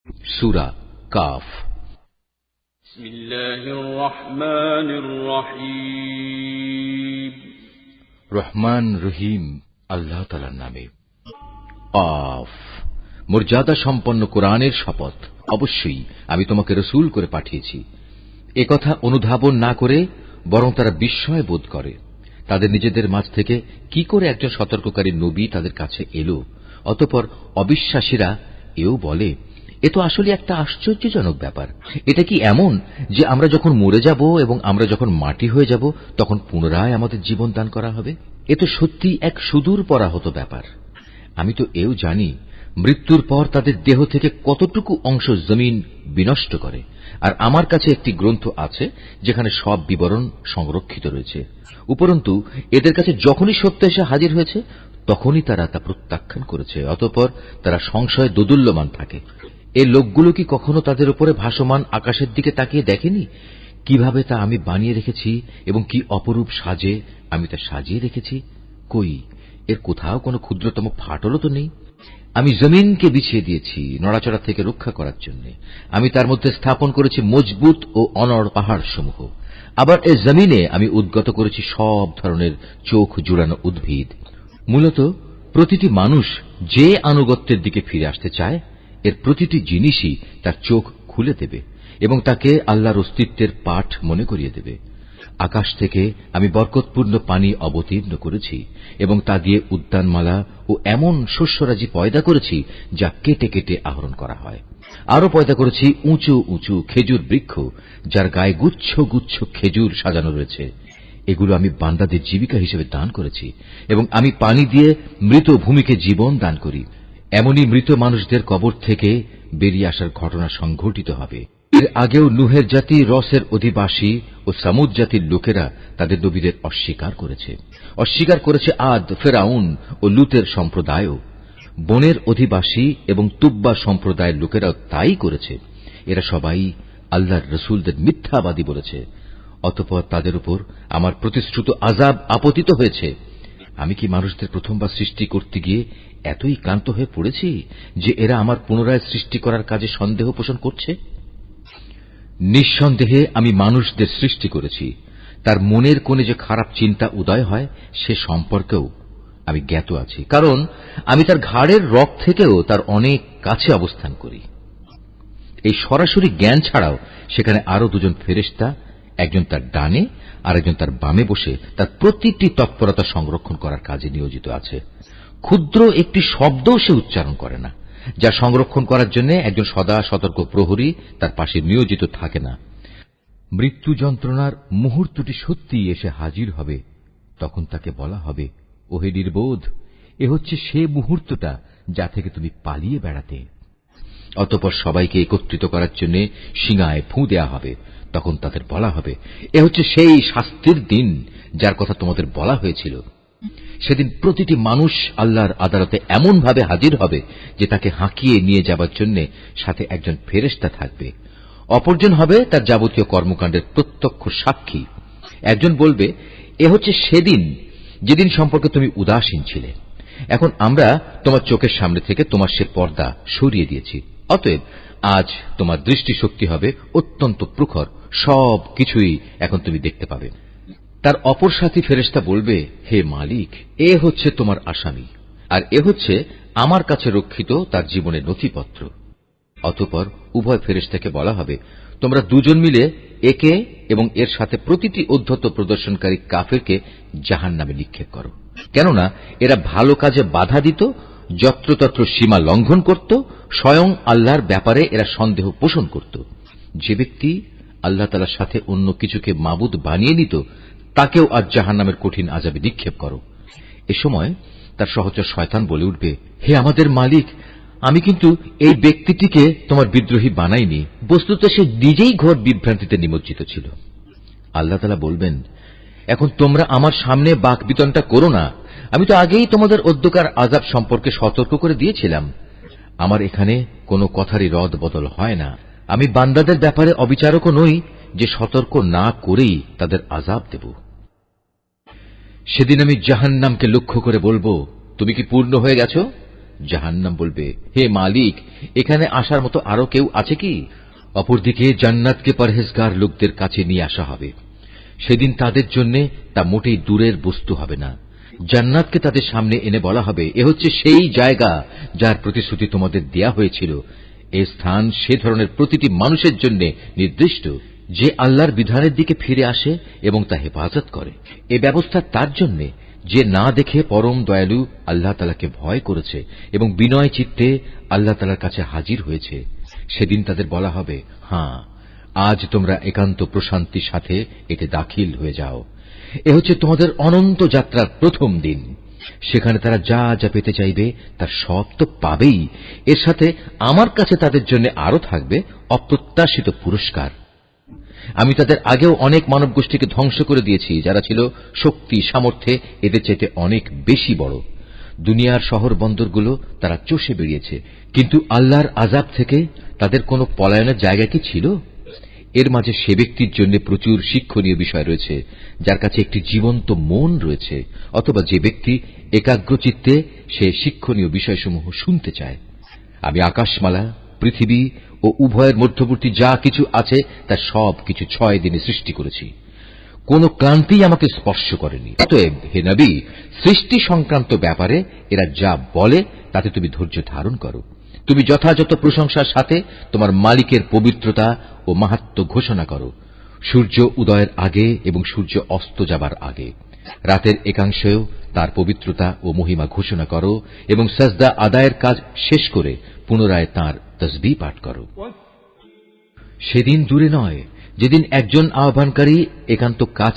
সূরা calf. বিসমিল্লাহির রহমানির রহিম। রহমান রহিম আল্লাহ তাআলার নামে। কাফ। মর্যাদা সম্পন্ন কোরআনের শপথ। অবশ্যই আমি তোমাকে রসূল করে পাঠিয়েছি। একথা অনুধাবন না করে বরং তারা বিস্ময় বোধ করে। তাদের নিজেদের মাঝ থেকে কি করে একজন সতর্ককারী নবী তাদের কাছে এলো। অতঃপর অবিশ্বাসীরা এও বলে, এ তো আসলে একটা আশ্চর্যজনক ব্যাপার। এটা কি এমন যে আমরা যখন মরে যাব এবং আমরা যখন মাটি হয়ে যাব তখন পুনরায় আমাদের জীবন দান করা হবে? এ তো সত্যি এক সুদূর পরাহত ব্যাপার। আমি তো এও জানি মৃত্যুর পর তাদের দেহ থেকে কতটুকু অংশ জমিন বিনষ্ট করে, আর আমার কাছে একটি গ্রন্থ আছে যেখানে সব বিবরণ সংরক্ষিত রয়েছে। উপরন্তু এদের কাছে যখনই সত্য এসে হাজির হয়েছে তখনই তারা তা প্রত্যাখ্যান করেছে। অতঃপর তারা সংশয়ে দোদুল্যমান থাকে। এই লোকগুলো কি কখনো তাদের উপরে ভাসমান আকাশের দিকে তাকিয়ে দেখেনি কিভাবে তা আমি বানিয়ে রেখেছি এবং কি অপরূপ সাজে আমি তা সাজিয়ে রেখেছি? কই, এর কোথাও কোনো ক্ষুদ্রতম ফাটলও তো নেই। আমি জমিনকে বিছিয়ে দিয়েছি নড়াচড়া থেকে রক্ষা করার জন্য। আমি তার মধ্যে স্থাপন করেছি মজবুত ও অনড় পাহাড় সমূহ। আবার এই জমিনে আমি উদ্গত করেছি সব ধরনের চোখ জুড়ানো উদ্ভিদ। মূলত প্রতিটি মানুষ যে আনুগত্যের দিকে ফিরে আসতে চায় এর প্রতিটি জিনিসই তার চোখ খুলে দেবে এবং তাকে আল্লাহর অস্তিত্বের পাঠ মনে করিয়ে দেবে। আকাশ থেকে আমি বরকতপূর্ণ পানি অবতীর্ণ করেছি এবং তা দিয়ে উদ্যানমালা ও এমন শস্যরাজি পয়দা করেছি যা কেটে কেটে আহরণ করা হয়। আরো পয়দা করেছি উঁচু উঁচু খেজুর বৃক্ষ যার গায়ে গুচ্ছ গুচ্ছ খেজুর সাজানো রয়েছে। এগুলো আমি বান্দাদের জীবিকা হিসেবে দান করেছি এবং আমি পানি দিয়ে মৃত ভূমিকে জীবন দান করি। এমনই মৃত মানুষদের কবর থেকে বেরিয়ে আসার ঘটনা সংঘটিত হবে। এর আগেও নুহের জাতি, রসের অধিবাসী ও সামুদ জাতির লোকেরা তাদের নবীদের অস্বীকার করেছে। অস্বীকার করেছে আদ, ফেরাউন ও লুতের সম্প্রদায়ও। বনের অধিবাসী এবং তুব্বা সম্প্রদায়ের লোকেরাও তাই করেছে। এরা সবাই আল্লাহর রসুলদের মিথ্যাবাদী বলেছে। অতঃপর তাদের উপর আমার প্রতিশ্রুত আযাব আপতিত হয়েছে। আমি কি মানুষদের প্রথমবার সৃষ্টি করতে গিয়ে এতই ক্লান্ত হয়ে পড়েছি যে এরা আমার পুনরায় সৃষ্টি করার কাজে সন্দেহ পোষণ করছে? নিঃসন্দেহে আমি মানুষদের সৃষ্টি করেছি। তার মনের কোণে যে খারাপ চিন্তা উদয় হয় সে সম্পর্কেও আমি জ্ঞাত আছি, কারণ আমি তার ঘাড়ের রগ থেকেও তার অনেক কাছে অবস্থান করি। এই সরাসরি জ্ঞান ছাড়াও সেখানে আরো দুজন ফেরেশতা, একজন তার ডানে আর একজন তার বামে বসে তার প্রতিটি তৎপরতা সংরক্ষণ করার কাজে নিয়োজিত আছে। ক্ষুদ্র একটি শব্দও সে উচ্চারণ করে না, যা সংরক্ষণ করার জন্য একজন সদা সতর্ক প্রহরী তার পাশে নিয়োজিত থাকে না। মৃত্যু যন্ত্রণার মুহূর্তটি সত্যিই এসে হাজির হবে। তখন তাকে বলা হবে, ওহে নির্বোধ, এ হচ্ছে সে মুহূর্তটা যা থেকে তুমি পালিয়ে বেড়াতে। অতঃপর সবাইকে একত্রিত করার জন্য শিঙায় ফুঁ দেয়া হবে। তখন তাদের বলা হবে, এ হচ্ছে সেই শাস্তির দিন যার কথা তোমাদের বলা হয়েছিল। সেদিন প্রতিটি মানুষ আল্লাহর আদালতে এমন ভাবে হাজির হবে যে তাকে হাঁকিয়ে নিয়ে যাবার জন্য সাথে একজন ফেরেশতা থাকবে। অপরজন হবে তার যাবতীয় কর্মকাণ্ডের প্রত্যক্ষ সাক্ষী। একজন বলবে, এ হচ্ছে সেদিন যেদিন সম্পর্কে তুমি উদাসীন ছিলে। এখন আমরা তোমার চোখের সামনে থেকে তোমার সে পর্দা সরিয়ে দিয়েছি। অতএব আজ তোমার দৃষ্টিশক্তি হবে অত্যন্ত প্রখর। সব কিছুই এখন তুমি দেখতে পাবে। তার অপর সাথী ফেরেশতা বলবে, হে মালিক, এ হচ্ছে তোমার আসামি, আর এ হচ্ছে আমার কাছে রক্ষিত তার জীবনের নথিপত্র। অতঃপর উভয় ফেরেশতাকে বলা হবে, তোমরা দুজন মিলে একে এবং এর সাথে প্রতিটি উদ্ধত প্রদর্শনকারী কাফেরকে জাহান্নামে নিক্ষেপ করো। কেননা এরা ভালো কাজে বাধা দিত, যত্রতত্র সীমা লঙ্ঘন করত, স্বয়ং আল্লাহর ব্যাপারে এরা সন্দেহ পোষণ করত। যে ব্যক্তি আল্লাহ তাআলার সাথে অন্য কিছুকে মাবুদ বানিয়ে নিত তাকেও আজ জাহান্নামের কঠিন আযাবে নিক্ষেপ করো। এ সময় তার সহচর শয়তান বলে উঠবে, হে আমাদের মালিক, আমি কিন্তু এই ব্যক্তিটিকে তোমার বিদ্রোহী বানাইনি। বস্তুত সে নিজেই ঘোর বিভ্রান্তিতে নিমজ্জিত ছিল। আল্লাহ তাআলা বলবেন, এখন তোমরা আমার সামনে বাকবিতণ্ডা করো না। আমি তো আগেই তোমাদের অদ্যকার আযাব সম্পর্কে সতর্ক করে দিয়েছিলাম। আমার এখানে কোনো কথারই রদ বদল হয় না। আমি বান্দাদের ব্যাপারে অবিচারকও নই যে সতর্ক না করেই তাদের আযাব দেব। সেদিন আমি জাহান্নামকে লক্ষ্য করে বলবো, তুমি কি পূর্ণ হয়ে গেছো? জাহান্নাম বলবে, হে মালিক, এখানে আসার মতো আরো কেউ আছে কি? অপরদিকে জান্নাতকে পরহেজগার লোকদের কাছে নিয়ে আসা হবে। সেদিন তাদের জন্য তা মোটেই দূরের বস্তু হবে না। জান্নাতকে তাদের সামনে এনে বলা হবে, এ হচ্ছে সেই জায়গা যার প্রতিশ্রুতি তোমাদের দেয়া হয়েছিল। এ স্থান সে ধরনের প্রতিটি মানুষের জন্য নির্দিষ্ট যে আল্লাহর বিধানের দিকে ফিরে আসে এবং তা হেফাজত করে। এ ব্যবস্থা তার জন্য যে না দেখে পরম দয়ালু আল্লাহ তাআলাকে ভয় করেছে এবং বিনয় চিত্তে আল্লাহ তাআলার কাছে হাজির হয়েছে। সেদিন তাদের বলা হবে, হ্যাঁ, আজ তোমরা একান্ত প্রশান্তির সাথে এতে দাখিল হয়ে যাও। এ হচ্ছে তোমাদের অনন্ত যাত্রার প্রথম দিন। সেখানে তারা যা যা পেতে চাইবে তার সব তো পাবেই। এর সাথে আমার কাছে তাদের জন্য আরো থাকবে অপ্রত্যাশিত পুরস্কার। আমি তাদের আগেও অনেক মানব গোষ্ঠীকে ধ্বংস করে দিয়েছি, যারা ছিল শক্তি সামর্থ্যে এদের চাইতে অনেক বেশি বড়। দুনিয়ার শহর বন্দরগুলো তারা চষে বেরিয়েছে, কিন্তু আল্লাহর আযাব থেকে তাদের কোনো পলায়নের জায়গা কি ছিল? এর মাঝে সে ব্যক্তির জন্য প্রচুর শিক্ষণীয় বিষয় রয়েছে যার কাছে একটি জীবন্ত মন রয়েছে, অথবা যে ব্যক্তি একাগ্রচিত্তে সে শিক্ষণীয় বিষয়সমূহ শুনতে চায়। আমি আকাশমালা, পৃথিবী ও উভয়ের মধ্যবর্তী যা কিছু আছে তা সব কিছু 6 দিনে সৃষ্টি করেছি। কোন ক্লান্তি আমাকে স্পর্শ করেনি। অতএব হে নবী, সৃষ্টি সংক্রান্ত ব্যাপারে এরা যা বলে তাতে তুমি ধৈর্য ধারণ করো। তুমি যথাযথ প্রশংসার সাথে তোমার মালিকের পবিত্রতা ও মাহাত্ম্য ঘোষণা করো, সূর্য উদয়ের আগে এবং সূর্য অস্ত যাবার আগে। রাতের একাংশেও তার পবিত্রতা ও মহিমা ঘোষণা করো এবং সাজদা আদায়ের কাজ শেষ করে পুনরায় তাঁর তসবিহ পাঠ করো। সেদিন দূরে নয় যেদিন একজন আহ্বানকারী একান্ত কাজ